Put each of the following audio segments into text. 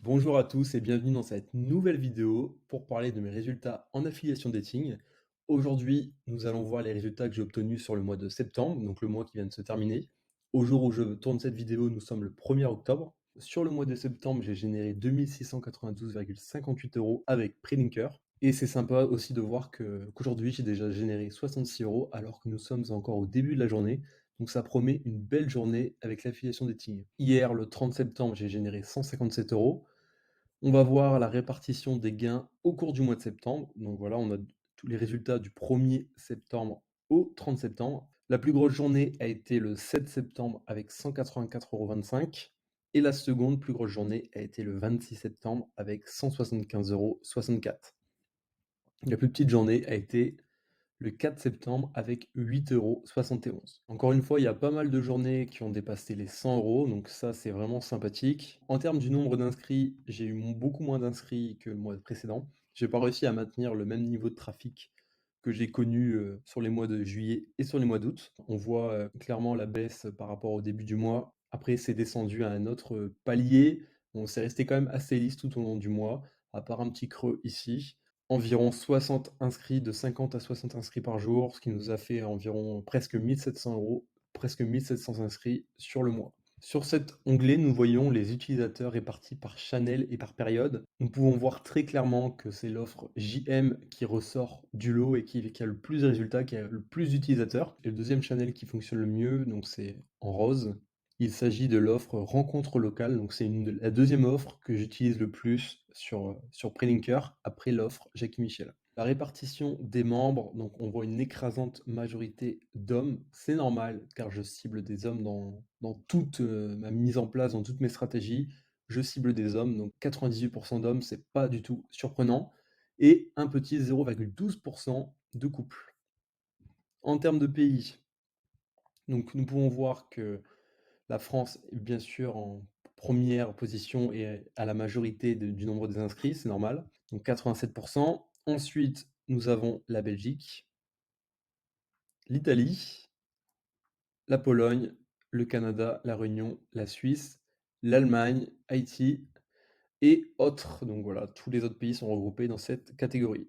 Bonjour à tous et bienvenue dans cette nouvelle vidéo pour parler de mes résultats en affiliation dating. Aujourd'hui, nous allons voir les résultats que j'ai obtenus sur le mois de septembre, donc le mois qui vient de se terminer. Au jour où je tourne cette vidéo, nous sommes le 1er octobre. Sur le mois de septembre, j'ai généré 2692,58 euros avec Prelinker. Et c'est sympa aussi de voir qu'aujourd'hui, j'ai déjà généré 66 euros alors que nous sommes encore au début de la journée. Donc ça promet une belle journée avec l'affiliation dating. Hier, le 30 septembre, j'ai généré 157 euros. On va voir la répartition des gains au cours du mois de septembre. Donc voilà, on a tous les résultats du 1er septembre au 30 septembre. La plus grosse journée a été le 7 septembre avec 184,25 € et la seconde plus grosse journée a été le 26 septembre avec 175,64 €. La plus petite journée a été le 4 septembre avec 8,71 €. Encore une fois, il y a pas mal de journées qui ont dépassé les 100 €, donc ça, c'est vraiment sympathique. En termes du nombre d'inscrits, j'ai eu beaucoup moins d'inscrits que le mois précédent. J'ai pas réussi à maintenir le même niveau de trafic que j'ai connu sur les mois de juillet et sur les mois d'août. On voit clairement la baisse par rapport au début du mois. Après, c'est descendu à un autre palier. On s'est resté quand même assez lisse tout au long du mois, à part un petit creux ici. Environ 60 inscrits, de 50 à 60 inscrits par jour, ce qui nous a fait environ presque 1700 €, presque 1700 inscrits sur le mois. Sur cet onglet, nous voyons les utilisateurs répartis par channel et par période. Nous pouvons voir très clairement que c'est l'offre JM qui ressort du lot et qui a le plus de résultats, qui a le plus d'utilisateurs. Et le deuxième channel qui fonctionne le mieux, donc c'est en rose. Il s'agit de l'offre rencontre locale, donc c'est la deuxième offre que j'utilise le plus sur Prelinker après l'offre Jackie Michel. La répartition des membres, donc on voit une écrasante majorité d'hommes. C'est normal car je cible des hommes dans toute ma mise en place, dans toutes mes stratégies. Je cible des hommes, donc 98% d'hommes, c'est pas du tout surprenant. Et un petit 0,12% de couples. En termes de pays, donc nous pouvons voir que la France est bien sûr en première position et à la majorité du nombre des inscrits, c'est normal, donc 87%. Ensuite, nous avons la Belgique, l'Italie, la Pologne, le Canada, la Réunion, la Suisse, l'Allemagne, Haïti et autres. Donc voilà, tous les autres pays sont regroupés dans cette catégorie.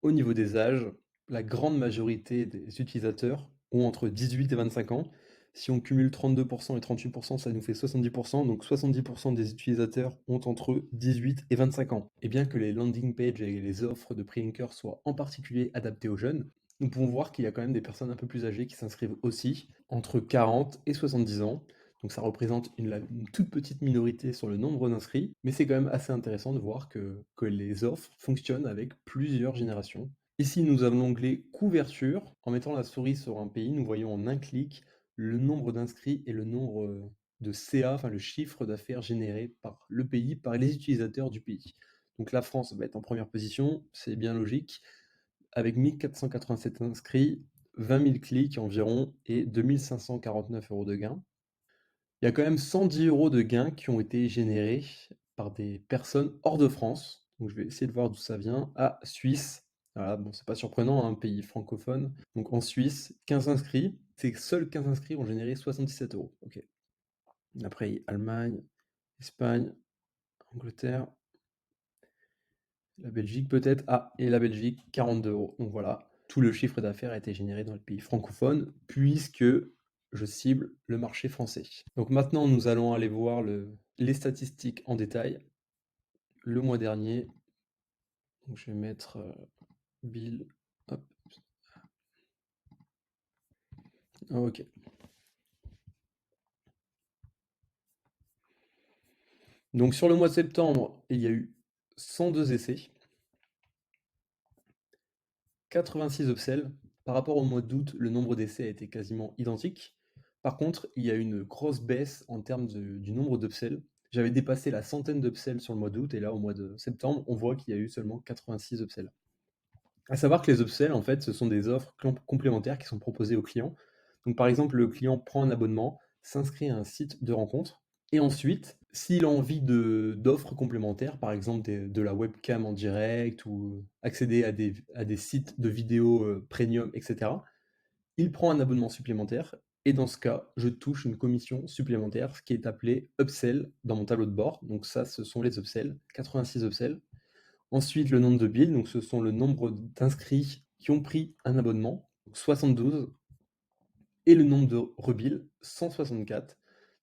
Au niveau des âges, la grande majorité des utilisateurs ont entre 18 et 25 ans. Si on cumule 32% et 38%, ça nous fait 70%. Donc 70% des utilisateurs ont entre 18 et 25 ans. Et bien que les landing pages et les offres de Prelinker soient en particulier adaptées aux jeunes, nous pouvons voir qu'il y a quand même des personnes un peu plus âgées qui s'inscrivent aussi, entre 40 et 70 ans. Donc ça représente une toute petite minorité sur le nombre d'inscrits, mais c'est quand même assez intéressant de voir que les offres fonctionnent avec plusieurs générations. Ici, nous avons l'onglet couverture. En mettant la souris sur un pays, nous voyons en un clic le nombre d'inscrits et le nombre de CA, enfin le chiffre d'affaires généré par le pays, par les utilisateurs du pays. Donc la France va être en première position, c'est bien logique, avec 1487 inscrits, 20 000 clics environ et 2549 € de gains. Il y a quand même 110 € de gains qui ont été générés par des personnes hors de France. Donc je vais essayer de voir d'où ça vient. Ah, Suisse. Voilà, bon, c'est pas surprenant, un pays francophone. Donc en Suisse, 15 inscrits. Ces seuls 15 inscrits ont généré 77 €. Ok. Après, Allemagne, Espagne, Angleterre, la Belgique peut-être. Ah, et la Belgique, 42 €. Donc voilà, tout le chiffre d'affaires a été généré dans le pays francophone, puisque je cible le marché français. Donc maintenant, nous allons aller voir les statistiques en détail. Le mois dernier, donc je vais mettre Bill. Hop. Ok. Donc sur le mois de septembre, il y a eu 102 essais, 86 upsells. Par rapport au mois d'août, le nombre d'essais a été quasiment identique. Par contre, il y a une grosse baisse en termes du nombre d'upsells. J'avais dépassé la centaine d'upsells sur le mois d'août, et là, au mois de septembre, on voit qu'il y a eu seulement 86 upsells. À savoir que les upsells, en fait, ce sont des offres complémentaires qui sont proposées aux clients. Donc, par exemple, le client prend un abonnement, s'inscrit à un site de rencontre, et ensuite, s'il a envie d'offres complémentaires, par exemple de la webcam en direct ou accéder à des sites de vidéos premium, etc., il prend un abonnement supplémentaire et dans ce cas, je touche une commission supplémentaire, ce qui est appelé upsell dans mon tableau de bord. Donc ça, ce sont les upsells, 86 upsells. Ensuite, le nombre de bills, donc ce sont le nombre d'inscrits qui ont pris un abonnement, donc 72, et le nombre de rebills, 164.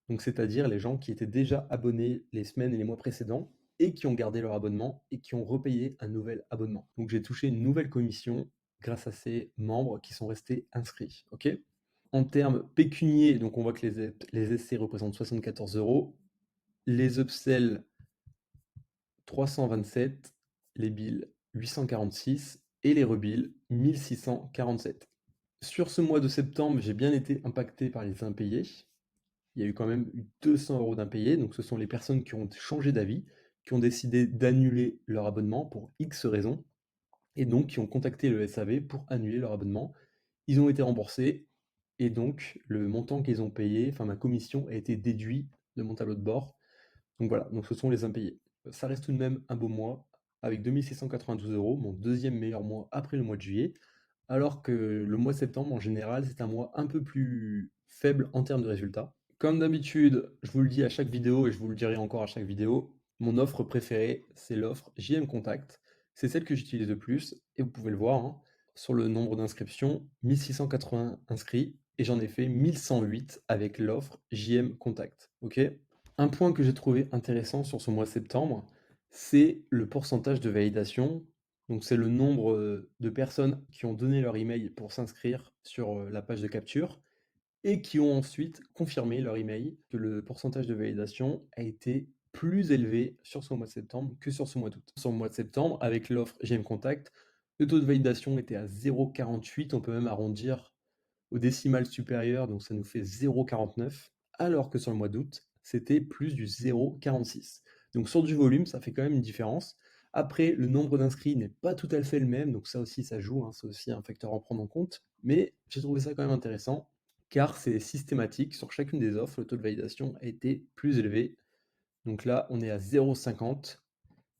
Donc c'est-à-dire les gens qui étaient déjà abonnés les semaines et les mois précédents et qui ont gardé leur abonnement et qui ont repayé un nouvel abonnement. Donc j'ai touché une nouvelle commission grâce à ces membres qui sont restés inscrits. Ok. En termes pécuniers, donc on voit que les essais représentent 74 euros, les upsells 327, les bills 846 et les rebills 1647. Sur ce mois de septembre, j'ai bien été impacté par les impayés. Il y a eu quand même eu 200 euros d'impayés, donc ce sont les personnes qui ont changé d'avis, qui ont décidé d'annuler leur abonnement pour X raisons, et donc qui ont contacté le SAV pour annuler leur abonnement. Ils ont été remboursés, et donc le montant qu'ils ont payé, enfin ma commission, a été déduit de mon tableau de bord. Donc voilà, donc ce sont les impayés. Ça reste tout de même un beau mois, avec 2692 euros, mon deuxième meilleur mois après le mois de juillet, alors que le mois de septembre, en général, c'est un mois un peu plus faible en termes de résultats. Comme d'habitude, je vous le dis à chaque vidéo et je vous le dirai encore à chaque vidéo, mon offre préférée, c'est l'offre JM Contact. C'est celle que j'utilise le plus et vous pouvez le voir hein, sur le nombre d'inscriptions, 1680 inscrits et j'en ai fait 1108 avec l'offre JM Contact. Ok. Un point que j'ai trouvé intéressant sur ce mois de septembre, c'est le pourcentage de validation. Donc c'est le nombre de personnes qui ont donné leur email pour s'inscrire sur la page de capture et qui ont ensuite confirmé leur email que le pourcentage de validation a été plus élevé sur ce mois de septembre que sur ce mois d'août. Sur le mois de septembre, avec l'offre GM Contact, le taux de validation était à 0,48, on peut même arrondir au décimal supérieur, donc ça nous fait 0,49, alors que sur le mois d'août, c'était plus du 0,46. Donc sur du volume, ça fait quand même une différence. Après, le nombre d'inscrits n'est pas tout à fait le même, donc ça aussi, ça joue, hein, c'est aussi un facteur à prendre en compte. Mais j'ai trouvé ça quand même intéressant, car c'est systématique, sur chacune des offres, le taux de validation a été plus élevé. Donc là, on est à 0,50,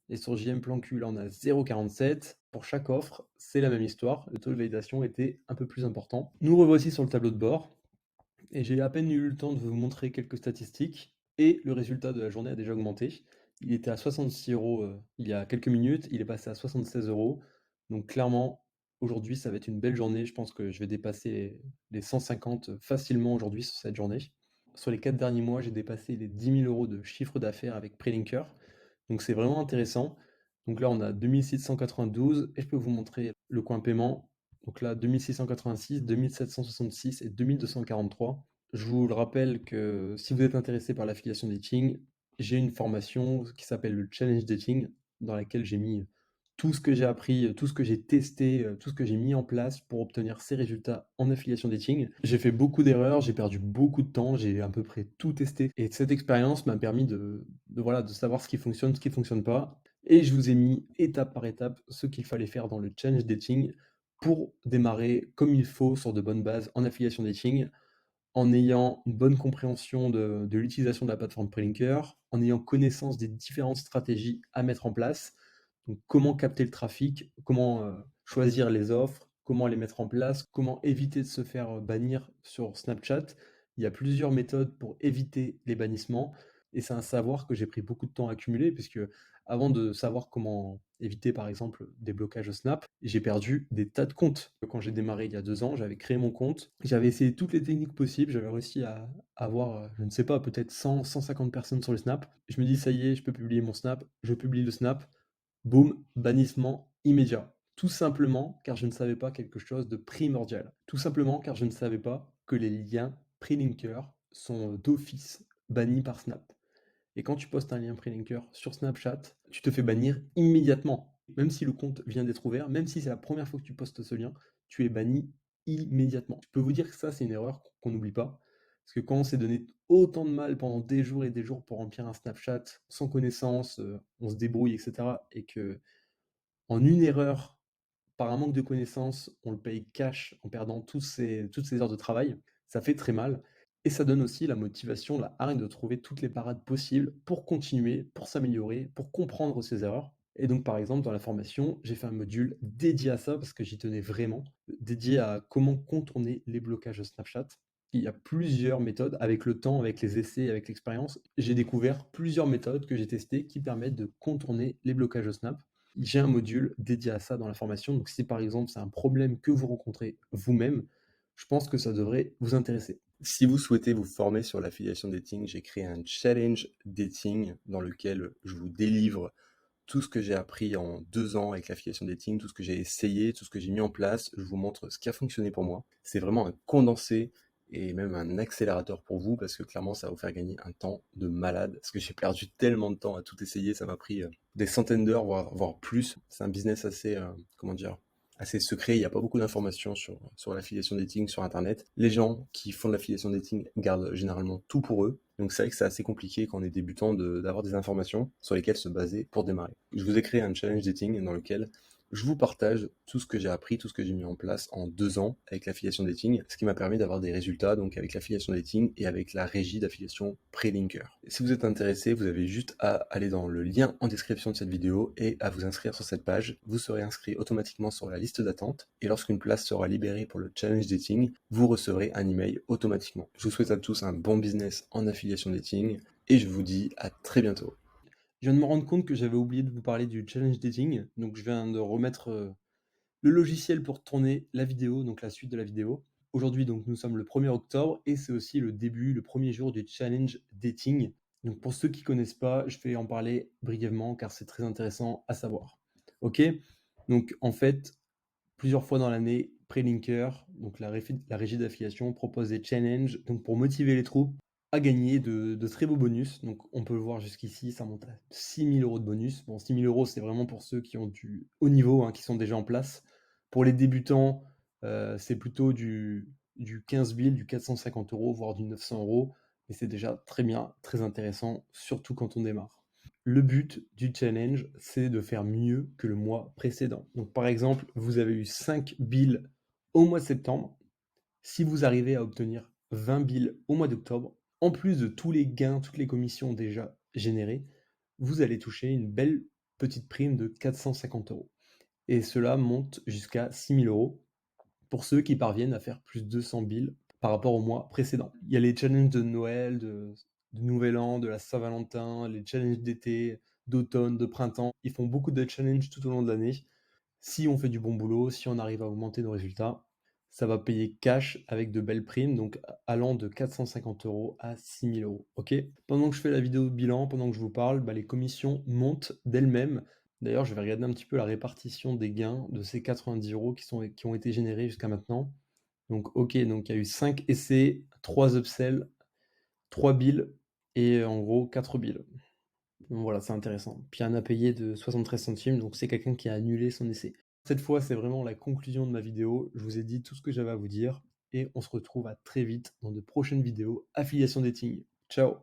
et sur JM Plan Q, là, on a 0,47. Pour chaque offre, c'est la même histoire. Le taux de validation était un peu plus important. Nous revoici sur le tableau de bord. Et j'ai à peine eu le temps de vous montrer quelques statistiques. Et le résultat de la journée a déjà augmenté. Il était à 66 euros il y a quelques minutes. Il est passé à 76 euros. Donc clairement, aujourd'hui, ça va être une belle journée. Je pense que je vais dépasser les 150 facilement aujourd'hui sur cette journée. Sur les 4 derniers mois, j'ai dépassé les 10 000 euros de chiffre d'affaires avec Prelinker. Donc c'est vraiment intéressant. Donc là, on a 2692 et je peux vous montrer le coin paiement. Donc là, 2686, 2766 et 2243. Je vous le rappelle que si vous êtes intéressé par l'affiliation dating, j'ai une formation qui s'appelle le Challenge Dating, dans laquelle j'ai mis tout ce que j'ai appris, tout ce que j'ai testé, tout ce que j'ai mis en place pour obtenir ces résultats en affiliation dating. J'ai fait beaucoup d'erreurs, j'ai perdu beaucoup de temps, j'ai à peu près tout testé. Et cette expérience m'a permis voilà, de savoir ce qui fonctionne, ce qui ne fonctionne pas. Et je vous ai mis étape par étape ce qu'il fallait faire dans le challenge dating pour démarrer comme il faut sur de bonnes bases en affiliation dating, en ayant une bonne compréhension de l'utilisation de la plateforme Prelinker, en ayant connaissance des différentes stratégies à mettre en place. Donc, comment capter le trafic, comment choisir les offres, comment les mettre en place, comment éviter de se faire bannir sur Snapchat. Il y a plusieurs méthodes pour éviter les bannissements et c'est un savoir que j'ai pris beaucoup de temps à accumuler puisque avant de savoir comment éviter par exemple des blocages Snap, j'ai perdu des tas de comptes. Quand j'ai démarré il y a 2 ans, j'avais créé mon compte, j'avais essayé toutes les techniques possibles, j'avais réussi à avoir, je ne sais pas, peut-être 100, 150 personnes sur le Snap. Je me dis ça y est, je peux publier mon Snap, je publie le Snap, boum, bannissement immédiat. Tout simplement car je ne savais pas quelque chose de primordial. Tout simplement car je ne savais pas que les liens pre-linkers sont d'office bannis par Snap. Et quand tu postes un lien pre-linker sur Snapchat, tu te fais bannir immédiatement. Même si le compte vient d'être ouvert, même si c'est la première fois que tu postes ce lien, tu es banni immédiatement. Je peux vous dire que ça, c'est une erreur qu'on n'oublie pas. Parce que quand on s'est donné autant de mal pendant des jours et des jours pour remplir un Snapchat sans connaissance, on se débrouille, etc. Et que en une erreur, par un manque de connaissances, on le paye cash en perdant toutes ces heures de travail, ça fait très mal. Et ça donne aussi la motivation, la hargne de trouver toutes les parades possibles pour continuer, pour s'améliorer, pour comprendre ses erreurs. Et donc, par exemple, dans la formation, j'ai fait un module dédié à ça parce que j'y tenais vraiment, dédié à comment contourner les blocages Snapchat. Il y a plusieurs méthodes avec le temps, avec les essais, avec l'expérience. J'ai découvert plusieurs méthodes que j'ai testées qui permettent de contourner les blocages au Snap. J'ai un module dédié à ça dans la formation, donc si par exemple c'est un problème que vous rencontrez vous-même, je pense que ça devrait vous intéresser. Si vous souhaitez vous former sur l'affiliation dating, j'ai créé un challenge dating dans lequel je vous délivre tout ce que j'ai appris en 2 ans avec l'affiliation dating, tout ce que j'ai essayé, tout ce que j'ai mis en place. Je vous montre ce qui a fonctionné pour moi. C'est vraiment un condensé et même un accélérateur pour vous parce que clairement, ça va vous faire gagner un temps de malade. Parce que j'ai perdu tellement de temps à tout essayer, ça m'a pris des centaines d'heures, voire plus. C'est un business assez, comment dire, assez secret. Il n'y a pas beaucoup d'informations sur l'affiliation dating sur Internet. Les gens qui font de l'affiliation dating gardent généralement tout pour eux. Donc c'est vrai que c'est assez compliqué quand on est débutant d'avoir des informations sur lesquelles se baser pour démarrer. Je vous ai créé un challenge dating dans lequel je vous partage tout ce que j'ai appris, tout ce que j'ai mis en place en 2 ans avec l'affiliation dating, ce qui m'a permis d'avoir des résultats donc avec l'affiliation dating et avec la régie d'affiliation Prelinker. Si vous êtes intéressé, vous avez juste à aller dans le lien en description de cette vidéo et à vous inscrire sur cette page. Vous serez inscrit automatiquement sur la liste d'attente et lorsqu'une place sera libérée pour le challenge dating, vous recevrez un email automatiquement. Je vous souhaite à tous un bon business en affiliation dating et je vous dis à très bientôt. Je viens de me rendre compte que j'avais oublié de vous parler du challenge dating, donc je viens de remettre le logiciel pour tourner la vidéo, donc la suite de la vidéo. Aujourd'hui, donc nous sommes le 1er octobre et c'est aussi le début, le premier jour du challenge dating. Donc pour ceux qui connaissent pas, je vais en parler brièvement car c'est très intéressant à savoir. Ok? Donc en fait, plusieurs fois dans l'année, Prelinker, donc la régie d'affiliation, propose des challenges donc pour motiver les troupes à gagner de très beaux bonus. Donc on peut le voir jusqu'ici, ça monte à 6 000 € de bonus. Bon, 6 000 €, c'est vraiment pour ceux qui ont du haut niveau, hein, qui sont déjà en place. Pour les débutants, c'est plutôt du 15 000, du 450 €, voire du 900 €. Mais c'est déjà très bien, très intéressant, surtout quand on démarre. Le but du challenge, c'est de faire mieux que le mois précédent. Donc par exemple, vous avez eu 5 billes au mois de septembre. Si vous arrivez à obtenir 20 billes au mois d'octobre, en plus de tous les gains, toutes les commissions déjà générées, vous allez toucher une belle petite prime de 450 €. Et cela monte jusqu'à 6 000 € pour ceux qui parviennent à faire plus de 200 billes par rapport au mois précédent. Il y a les challenges de Noël, de Nouvel An, de la Saint-Valentin, les challenges d'été, d'automne, de printemps. Ils font beaucoup de challenges tout au long de l'année. Si on fait du bon boulot, si on arrive à augmenter nos résultats, ça va payer cash avec de belles primes, donc allant de 450 € à 6 000 €. Ok? Pendant que je fais la vidéo de bilan, pendant que je vous parle, bah, les commissions montent d'elles-mêmes. D'ailleurs, je vais regarder un petit peu la répartition des gains de ces 90 € qui ont été générés jusqu'à maintenant. Donc, ok, donc il y a eu 5 essais, 3 upsells, 3 billes et en gros 4 billes. Donc voilà, c'est intéressant. Puis un impayé de 73 centimes, donc c'est quelqu'un qui a annulé son essai. Cette fois, c'est vraiment la conclusion de ma vidéo. Je vous ai dit tout ce que j'avais à vous dire et on se retrouve à très vite dans de prochaines vidéos affiliation dating. Ciao!